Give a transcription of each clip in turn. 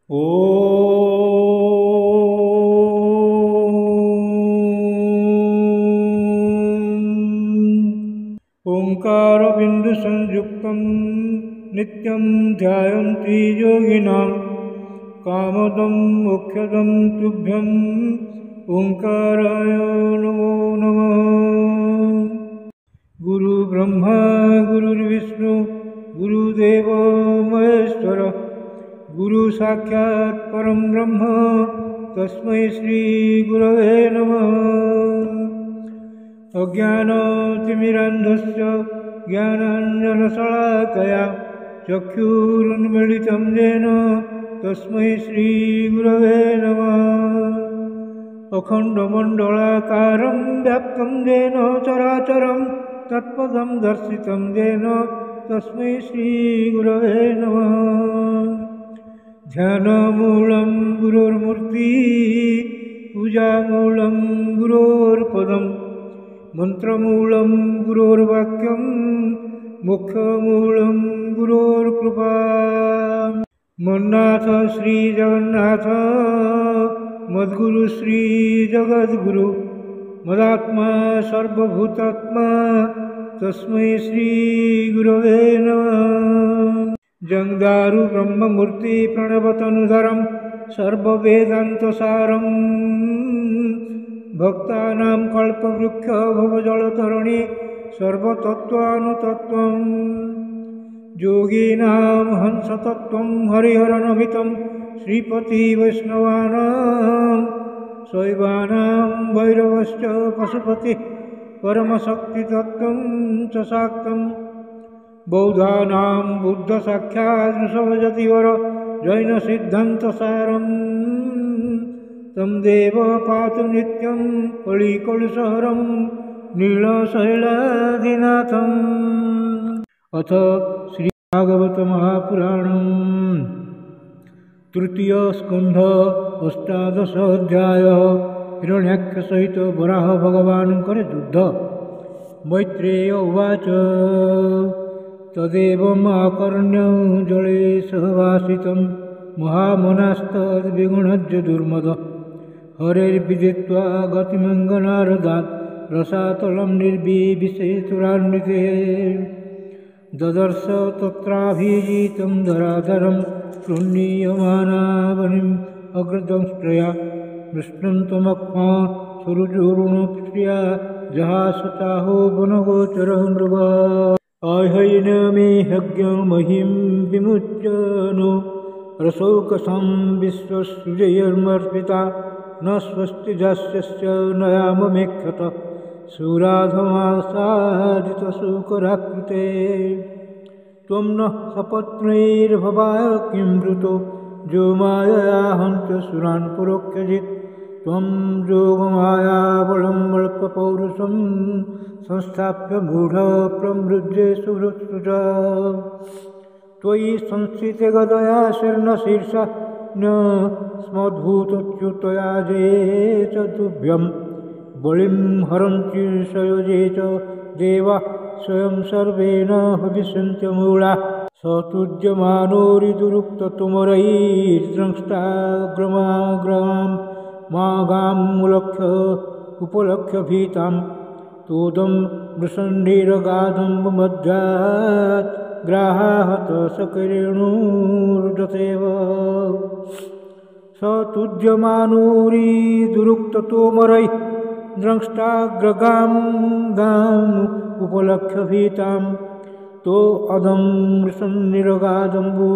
ॐ ओंकारबिन्दुसंयुक्तं नित्यं ध्यायन्ति योगिनां कामदं मोक्षदं तुभ्यं ओंकाराय नमो नमः। गुरु ब्रह्मा गुरुर्विष्णु गुरुदेव महेश्वर गुरु साक्षात् परं ब्रह्म तस्मै श्री गुरवे नमः। अज्ञानतिमिरान्धस्य ज्ञानाञ्जनशलाकया चक्षुरुन्मीलितं येन तस्मै श्री गुरवे नमः। अखण्डमण्डलाकारं व्याप्तं येन चराचरं तत्पदं दर्शितं येन तस्मै श्री गुरवे नमः। ध्यानमूलं गुरोर्मूर्तिः पूजामूलं गुरोर्पदं मन्त्रमूलं गुरोर्वाक्यं मोक्षमूलं गुरोर्कृपा। मन्नाथ श्री जगन्नाथ मद्गुरु श्री जगद्गुरु मदात्मा सर्वभूतात्मा तस्मै श्री गुरवे नमः। जंदारु ब्रह्ममूर्ति प्रणवतनुधरं सर्ववेदान्तसारं भक्तानां कल्पवृक्ष भवजलतरणी सर्वतत्त्वानुतत्त्वं योगिनां हंसतत्त्वं हरिहरनमितं श्रीपति वैष्णवानां शैवानां भैरवश्च पशुपतिः परमशक्तितत्त्वं च शाक्तं बौद्धानां बुद्धसाक्षात् ऋषभजतिवर जैनसिद्धान्तसारं तं देव पातु नित्यं कलिकलुषहरं नीलशैलाधिनाथम्। अथ श्रीभागवत महापुराणं तृतीय स्कंध अष्टादश अध्याय हिरण्याक्ष सहित वराह भगवानकर युद्ध। मैत्रेय उवाच तदेवम् आकर्ण्य जले सहवासितं महामनास्तद्विगुणज्य दुर्मद हरेर्विदित्वा गतिमङ्गनारदात् रसातलं निर्विविशेतुरान्विते ददर्श तत्राभिजितं धराधरं कृण्यमानावनिम् अग्रदंष्ट्रया विष्णुन्तमक्ष्मा सुरुजुरुणप्रिया जहासचाहो वनगोचरः मृग आहैन मे यज्ञमहिं विमुच्य नो रसौकसं विश्वसृजयर्मर्पिता न स्वस्ति जास्यस्य नयाममेक्षत सुराधमासादितशूकराकृते त्वं न सपत्नैर्भवाय किं वृतो जो मायया हन्त्य सुरान् पुरोक्यजित् त्वं जोगमायाबलमल्पपौरुषं संस्थाप्य मूढप्रमृज्ये सुहृत्सुजा त्वयि संस्थिते गदया शीर्णशीर्षा न स्मद्भूतच्युतया जे च तुभ्यं बलिं हरन्ति सयोजे च देवा स्वयं सर्वेण भविष्यन्त्यमूढा स तुज्यमानोरिदुरुक्ततुमरैर्द्रंष्टाग्रमाग्रां मागामुलक्ष्य उपलक्ष्य भीतां तोदं नृषण्डिरगाधम्बमध्यात् ग्राहाहत सकरेणुर्जतेव स तुज्यमानोरिदुरुक्ततोमरैः द्रंष्टाग्रगां गाम् उपलक्ष्य भीतां तो अदं नृषण्डिरगाधम्बु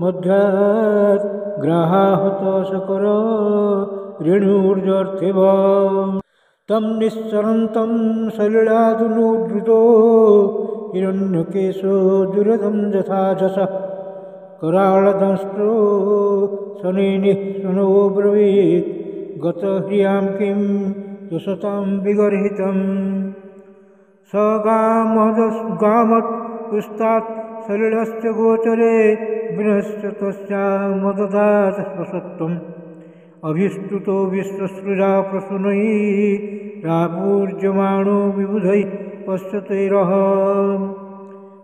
मध्यात् ग्राहाहत सकर रेणुर्जर्थेव तं निश्चरन्तं सलिलादुनुद्धृतो हिरण्यकेशो दुरदं यथाजसः कराळदंष्ट्रो शनैः शनोऽब्रवीत् गतह्रियां किं तुषतां विगर्हितं स गामत्पुस्तात् सलिलस्य गोचरे विनश्च तस्यामददात् स्वसत्वम् अभिस्तुतो विश्वसृजा प्रसूनैः रापूर्जमाणो विबुधैः पश्यतैरहं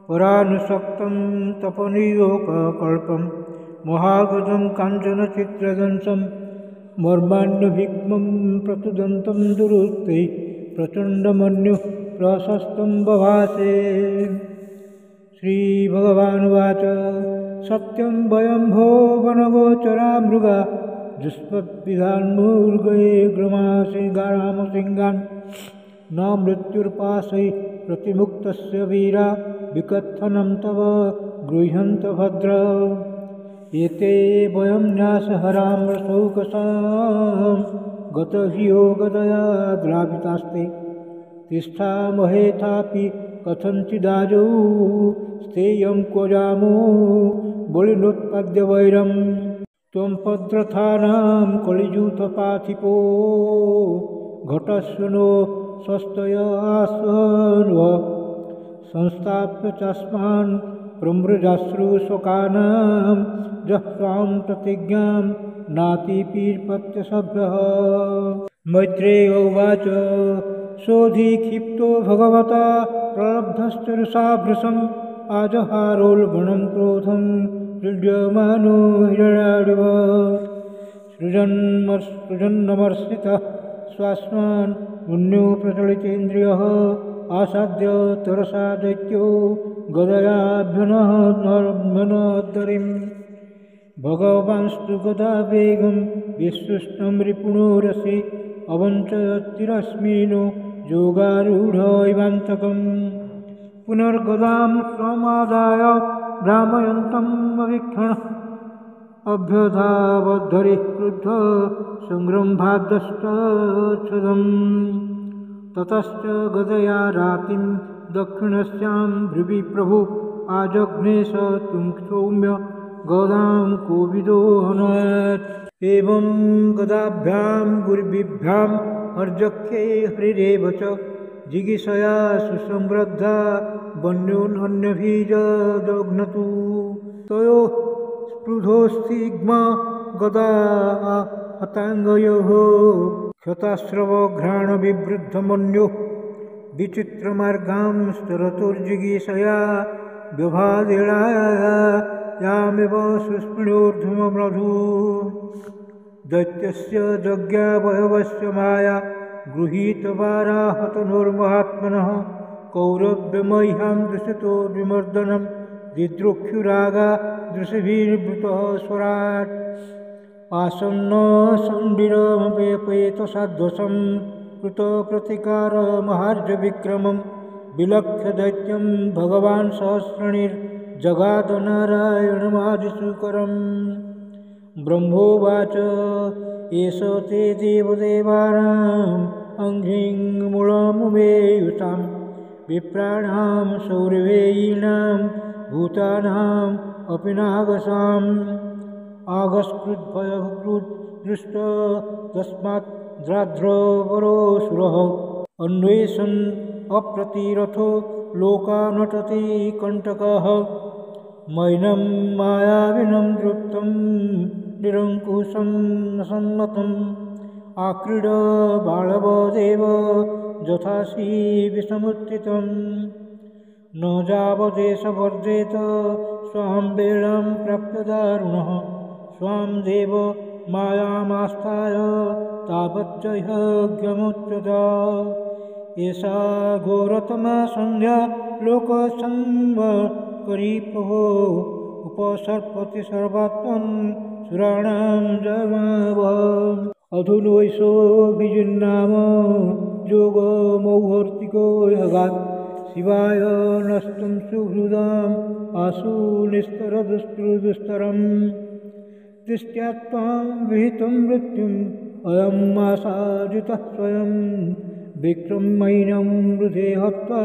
परानुसक्तं तपनियोगकल्पं महागजं काञ्चनचित्रदंशं मर्माण्यभीक्ष्मं प्रतुदन्तं दुरुस्ते प्रचण्डमन्युः प्रशस्तं बभासे। श्रीभगवानुवाच सत्यं वयं भो वनगोचरा मृगा जुष्पद्विधान्मूर्गये ग्रमासि गारामसिंहान् न मृत्युर्पाशै प्रतिमुक्तस्य वीरा विकथनं तव गृह्यन्त भद्र। एते वयं न्यासहराम्रशौकसां गतभियो गदया द्रावितास्ते तिष्ठामहेथापि कथञ्चिदाजौ स्थेयं क्वजामो बलिनोत्पाद्य वैरं त्वं भद्रथानां कलिजूतपाथिपो घटस्वनो स्वस्तय आस्वन्व संस्थाप्य चास्मान् प्रमृजाश्रुशोकानां जह्वां प्रतिज्ञां नातिपीर्पत्यसभ्यः। मैत्रेय उवाच सोऽधिक्षिप्तो भगवता प्रलब्धश्चरुषा भृशम् आजहारोल्बणं क्रोधं सृज्यमानो हिरण्याडिव सृजन्नमर्षितः स्वास्मान् पुण्यो प्रचलितेन्द्रियः आसाद्य तरसा दैत्यो गदयाभ्यनद्धरिम् भगवांस्तु गदावेगं विसृष्टं रिपुणोरसि अवञ्चयत्तिरस्मिनो योगारूढैवान्तकम् पुनर्गदां स्वमादाय भ्रामयन्तम् अवीक्षणः अभ्यधावद्धरिः क्रुद्ध संग्रम्भाद्दष्टच्छदम् ततश्च गदया रातिं दक्षिणस्यां भ्रुवि प्रभु आजघ्ने स तुं सौम्य गदां कोविदो हनत्। एवं गदाभ्यां गुर्भिभ्याम् अर्जख्ये हरिरेव च जिगीषया सुसंरब्धा वन्योन्हन्यभिजदघ्नतु तयोः स्पृधोस्तिग्मा गदा हताङ्गयोः क्षताश्रवघ्राणविवृद्धमन्योः विचित्रमार्गां स्तरतुर्जिगीषया व्यभादेळायामेव सुस्पृणोर्ध्वममधु दैत्यस्य जज्ञावयवस्य माया गृहीतवाराहतनोर्महात्मनः कौरव्यमह्यां दृशतो विमर्दनं दिद्रुक्षुरागा दृशिभिर्वृतः स्वराट् आसन्न संविरमपेतसाध्वसं कृतप्रतिकारमहार्जविक्रमं विलक्ष्य दैत्यं भगवान् सहस्रणिर्जगादनारायणमादिशूकरम् ब्रह्मोवाच एष ते देवदेवानाम् अङ्घ्रिं मूलमुमेयुतां विप्राणां सौरभेयीनां भूतानाम् अपि नागसाम् आगस्कृद्भयकृद्दृष्ट तस्मात् द्राध्रवरोऽसुरः अन्वेषन् अप्रतिरथो लोकानटति कण्टकः मैनं मायाविनं दृप्तं निरङ्कुशं सन्नतम् आक्रीड बालवदेव यथासि विषमुत्थितं न यावदेष वर्धेत स्वां वेळां प्राप्य दारुणः स्वां देव मायामास्थाय तावच्च ह्यज्ञमुच्यत एषा घोरतमा सन्ध्या लोकसंवकरी प्रभो उपसर्पति सर्वात्मन् सुराणां जमावः अधुनैषोऽभिजिन्नाम योगमौहर्तिको यगात् शिवाय नष्टं सुहृदाम् आशु निस्तरदुस्तरम् दृष्ट्यात्मां विहितं मृत्युम् अयम् आशाजितः स्वयं विक्रमैनं वृधे हत्वा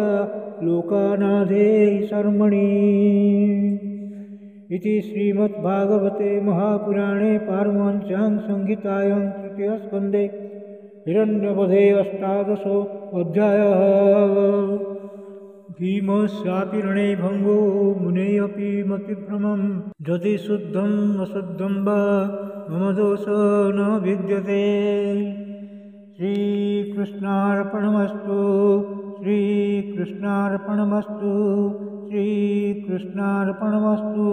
लोकानाधे शर्मणि। इति श्रीमद्भागवते महापुराणे पारमहंस्यां संहितायां तृतीयस्कन्धे हिरण्यवधे 18 अध्यायः। भीमस्यापि रणे भङ्गो मुनेऽपि मतिभ्रमं यदि शुद्धम् अशुद्धं वा मम दोष न विद्यते। श्रीकृष्णार्पणमस्तु श्रीकृष्णार्पणमस्तु श्रीकृष्णार्पणमस्तु।